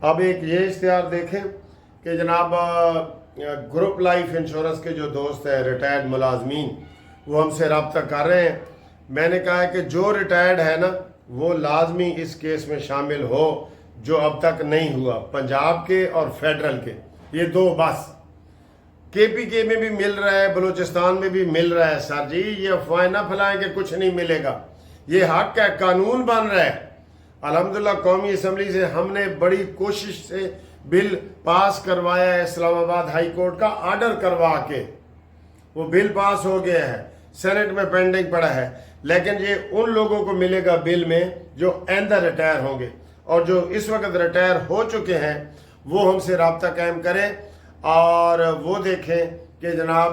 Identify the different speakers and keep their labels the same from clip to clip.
Speaker 1: اب ایک یہ اشتہار دیکھیں کہ جناب گروپ لائف انشورنس کے جو دوست ہیں ریٹائرڈ ملازمین وہ ہم سے رابطہ کر رہے ہیں. میں نے کہا ہے کہ جو ریٹائرڈ ہے نا وہ لازمی اس کیس میں شامل ہو جو اب تک نہیں ہوا. پنجاب کے اور فیڈرل کے یہ دو بس. کے پی کے میں بھی مل رہا ہے, بلوچستان میں بھی مل رہا ہے. سر جی یہ افواہیں نہ پھیلائیں کہ کچھ نہیں ملے گا. یہ حق ہے, قانون بن رہا ہے. الحمدللہ قومی اسمبلی سے ہم نے بڑی کوشش سے بل پاس کروایا ہے. اسلام آباد ہائی کورٹ کا آرڈر کروا کے وہ بل پاس ہو گیا ہے, سینٹ میں پینڈنگ پڑا ہے. لیکن یہ ان لوگوں کو ملے گا بل میں جو آئندہ ریٹائر ہوں گے, اور جو اس وقت ریٹائر ہو چکے ہیں وہ ہم سے رابطہ قائم کریں اور وہ دیکھیں کہ جناب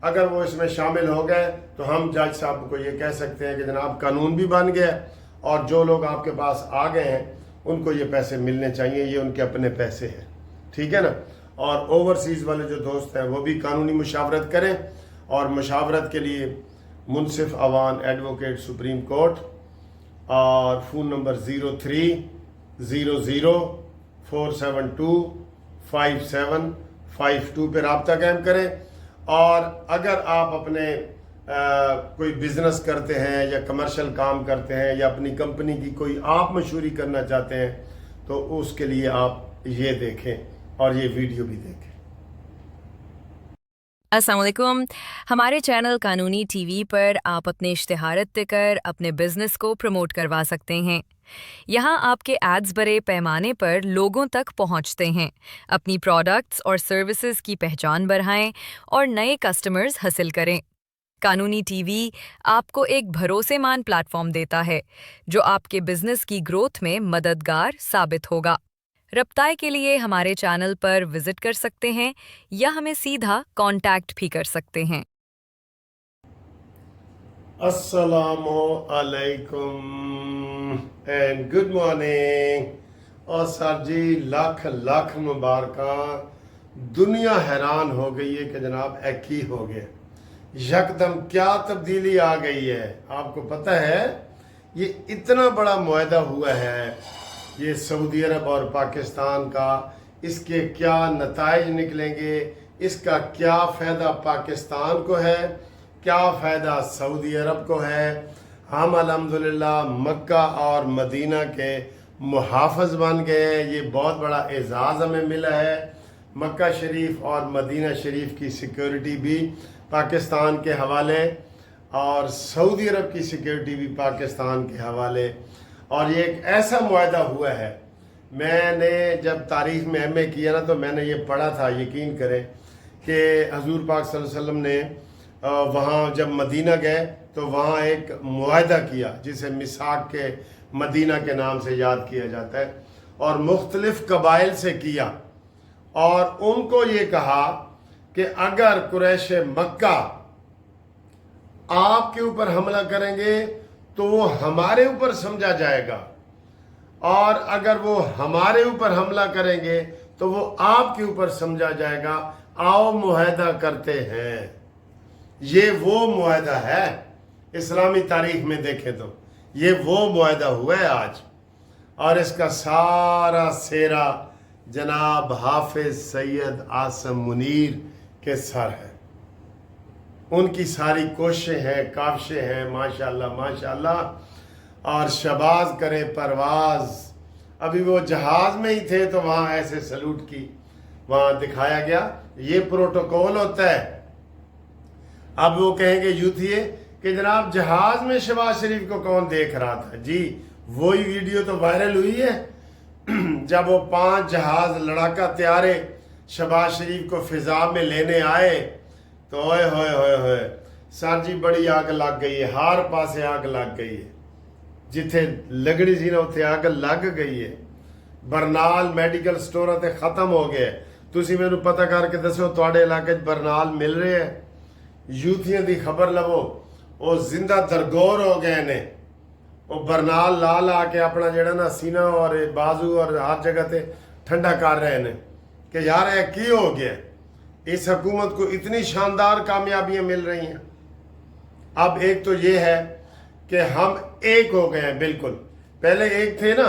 Speaker 1: اگر وہ اس میں شامل ہو گئے تو ہم جج صاحب کو یہ کہہ سکتے ہیں کہ جناب قانون بھی بن گیا اور جو لوگ آپ کے پاس آ گئے ہیں ان کو یہ پیسے ملنے چاہیے, یہ ان کے اپنے پیسے ہیں. ٹھیک ہے نا. اور اوورسیز والے جو دوست ہیں وہ بھی قانونی مشاورت کریں, اور مشاورت کے لیے منصف اوان ایڈوکیٹ سپریم کورٹ اور فون نمبر 0300472572 پہ رابطہ قائم کریں. اور اگر آپ اپنے کوئی بزنس کرتے ہیں یا کمرشل کام کرتے ہیں یا اپنی کمپنی کی کوئی آپ مشہوری کرنا چاہتے ہیں تو اس کے لیے آپ یہ دیکھیں اور یہ ویڈیو بھی دیکھیں.
Speaker 2: السلام علیکم. ہمارے چینل قانونی ٹی وی پر آپ اپنے اشتہارات دے کر اپنے بزنس کو پروموٹ کروا سکتے ہیں. یہاں آپ کے ایڈز بڑے پیمانے پر لوگوں تک پہنچتے ہیں. اپنی پروڈکٹس اور سروسز کی پہچان بڑھائیں اور نئے کسٹمرز حاصل کریں. قانونی ٹی وی آپ کو ایک بھروسے مند پلیٹ فارم دیتا ہے جو آپ کے بزنس کی گروتھ میں مددگار ثابت ہوگا. رابطہ کے لیے ہمارے چینل پر وزٹ کر سکتے ہیں یا ہمیں سیدھا کانٹیکٹ بھی کر سکتے ہیں.
Speaker 1: السلام علیکم اینڈ گڈ مارننگ. اور سر جی لاکھ لاکھ مبارکاں. دنیا حیران ہو گئی ہے کہ جناب ایک ہی ہو گیا, یکدم کیا تبدیلی آ گئی ہے. آپ کو پتہ ہے یہ اتنا بڑا معاہدہ ہوا ہے یہ سعودی عرب اور پاکستان کا, اس کے کیا نتائج نکلیں گے, اس کا کیا فائدہ پاکستان کو ہے, کیا فائدہ سعودی عرب کو ہے. ہم الحمدللہ مکہ اور مدینہ کے محافظ بن گئے ہیں. یہ بہت بڑا اعزاز ہمیں ملا ہے. مکہ شریف اور مدینہ شریف کی سیکیورٹی بھی پاکستان کے حوالے اور سعودی عرب کی سیکیورٹی بھی پاکستان کے حوالے. اور یہ ایک ایسا معاہدہ ہوا ہے, میں نے جب تاریخ میں ایم اے کیا نا تو میں نے یہ پڑھا تھا, یقین کریں کہ حضور پاک صلی اللہ علیہ وسلم نے وہاں جب مدینہ گئے تو وہاں ایک معاہدہ کیا جسے میثاق کے مدینہ کے نام سے یاد کیا جاتا ہے, اور مختلف قبائل سے کیا, اور ان کو یہ کہا کہ اگر قریش مکہ آپ کے اوپر حملہ کریں گے تو وہ ہمارے اوپر سمجھا جائے گا, اور اگر وہ ہمارے اوپر حملہ کریں گے تو وہ آپ کے اوپر سمجھا جائے گا. آؤ معاہدہ کرتے ہیں. یہ وہ معاہدہ ہے اسلامی تاریخ میں دیکھیں تو یہ وہ معاہدہ ہوا ہے آج, اور اس کا سارا سیرا جناب حافظ سید عاصم منیر کے سر ہے. ان کی ساری کوششیں ہیں, کاوشیں ہیں, ماشاءاللہ ماشاءاللہ. اور شباز کرے پرواز. ابھی وہ جہاز میں ہی تھے تو وہاں ایسے سلوٹ کی وہاں دکھایا گیا. یہ پروٹوکول ہوتا ہے. اب وہ کہیں گے یوں تھے کہ جناب جہاز میں شباز شریف کو کون دیکھ رہا تھا. جی وہی ویڈیو تو وائرل ہوئی ہے جب وہ 5 جہاز لڑاکا طیارے شباز شریف کو فضا میں لینے آئے تو ہوئے ہوئے ہوئے ہوئے سر جی بڑی آگ لگ گئی ہے. ہر پاسے آگ لگ گئی ہے, جتھے لگڑی سی نا اتنے آگ لگ گئی ہے. برنال میڈیکل سٹور تے ختم ہو گئے. تسی مینو پتہ کر کے دسو تواڈے علاقے برنال مل رہے ہیں. یوتھیاں دی خبر لو, وہ زندہ درگور ہو گئے نے. وہ برنال لا لا کے اپنا جڑا نا سینہ اور بازو اور ہر جگہ تے ٹھنڈا کر رہے ہیں کہ یار یہ کی ہو گیا. اس حکومت کو اتنی شاندار کامیابیاں مل رہی ہیں. اب ایک تو یہ ہے کہ ہم ایک ہو گئے ہیں بالکل. پہلے ایک تھے نا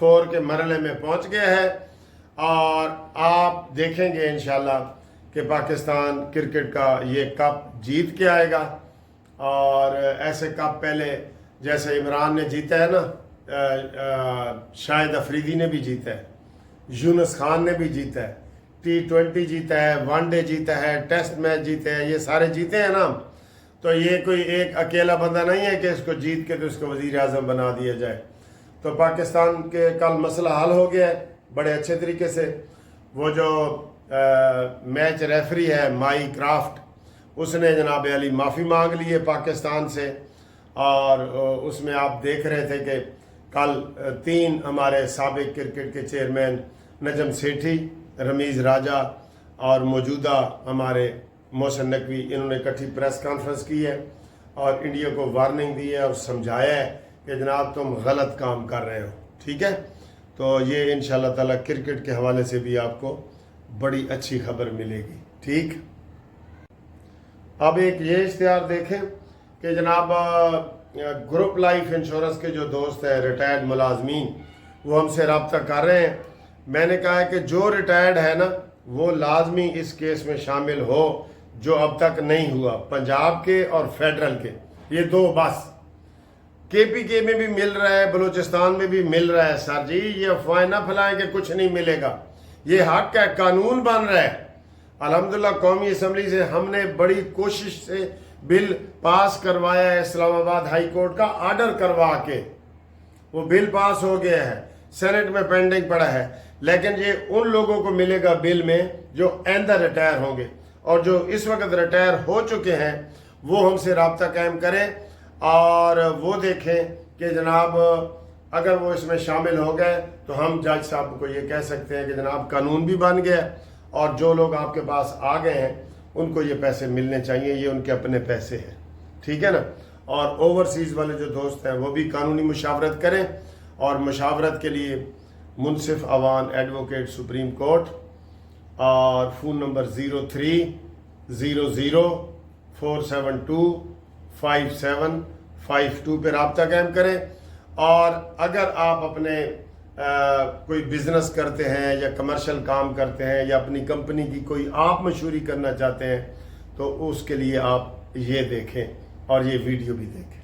Speaker 1: 4 کے مرحلے میں پہنچ گیا ہے، اور آپ دیکھیں گے انشاءاللہ کہ پاکستان کرکٹ کا یہ کپ جیت کے آئے گا. اور ایسے کپ پہلے جیسے عمران نے جیتا ہے نا، شاہد افریدی نے بھی جیتا ہے، یونس خان نے بھی جیتا ہے، T20 جیتا ہے، ون ڈے جیتا ہے، ٹیسٹ میچ جیتے ہیں، یہ سارے جیتے ہیں نا. تو یہ کوئی ایک اکیلا بندہ نہیں ہے کہ اس کو جیت کے تو اس کو وزیر اعظم بنا دیا جائے. تو پاکستان کے کل مسئلہ حل ہو گیا ہے بڑے اچھے طریقے سے. وہ جو میچ ریفری ہے مائی کرافٹ، اس نے جناب علی معافی مانگ لی ہے پاکستان سے، اور اس میں آپ دیکھ رہے تھے کہ کل 3 ہمارے سابق کرکٹ کے چیئرمین نجم سیٹھی، رمیز راجہ اور موجودہ ہمارے محسن نقوی، انہوں نے اکٹھی پریس کانفرنس کی ہے اور انڈیا کو وارننگ دی ہے اور سمجھایا ہے کہ جناب تم غلط کام کر رہے ہو. ٹھیک ہے، تو یہ انشاءاللہ تعالی کرکٹ کے حوالے سے بھی آپ کو بڑی اچھی خبر ملے گی. ٹھیک، اب ایک یہ اشتہار دیکھیں کہ جناب گروپ لائف انشورنس کے جو دوست ہیں ریٹائرڈ ملازمین، وہ ہم سے رابطہ کر رہے ہیں. میں نے کہا ہے کہ جو ریٹائرڈ ہے نا وہ لازمی اس کیس میں شامل ہو جو اب تک نہیں ہوا، پنجاب کے اور فیڈرل کے، یہ 2 بس. KPK میں بھی مل رہا ہے، بلوچستان میں بھی مل رہا ہے. سر جی یہ افواہیں نہ پھیلائیں کہ کچھ نہیں ملے گا، یہ حق ہے، قانون بن رہا ہے. الحمدللہ قومی اسمبلی سے ہم نے بڑی کوشش سے بل پاس کروایا ہے، اسلام آباد ہائی کورٹ کا آرڈر کروا کے وہ بل پاس ہو گیا ہے، سینٹ میں پینڈنگ پڑا ہے. لیکن یہ ان لوگوں کو ملے گا بل میں جو آئندہ ریٹائر ہوں گے، اور جو اس وقت ریٹائر ہو چکے ہیں وہ ہم سے رابطہ قائم کریں اور وہ دیکھیں کہ جناب اگر وہ اس میں شامل ہو گئے تو ہم جج صاحب کو یہ کہہ سکتے ہیں کہ جناب قانون بھی بن گیا، اور جو لوگ آپ کے پاس آ گئے ہیں ان کو یہ پیسے ملنے چاہیے، یہ ان کے اپنے پیسے ہیں. ٹھیک ہے نا. اور اوورسیز والے جو دوست ہیں وہ بھی قانونی مشاورت کریں، اور مشاورت کے لیے منصف اوان ایڈوکیٹ سپریم کورٹ، اور فون نمبر 0300472572 پہ رابطہ قائم کریں. اور اگر آپ اپنے کوئی بزنس کرتے ہیں یا کمرشل کام کرتے ہیں یا اپنی کمپنی کی کوئی آپ مشہوری کرنا چاہتے ہیں تو اس کے لیے آپ یہ دیکھیں اور یہ ویڈیو بھی دیکھیں.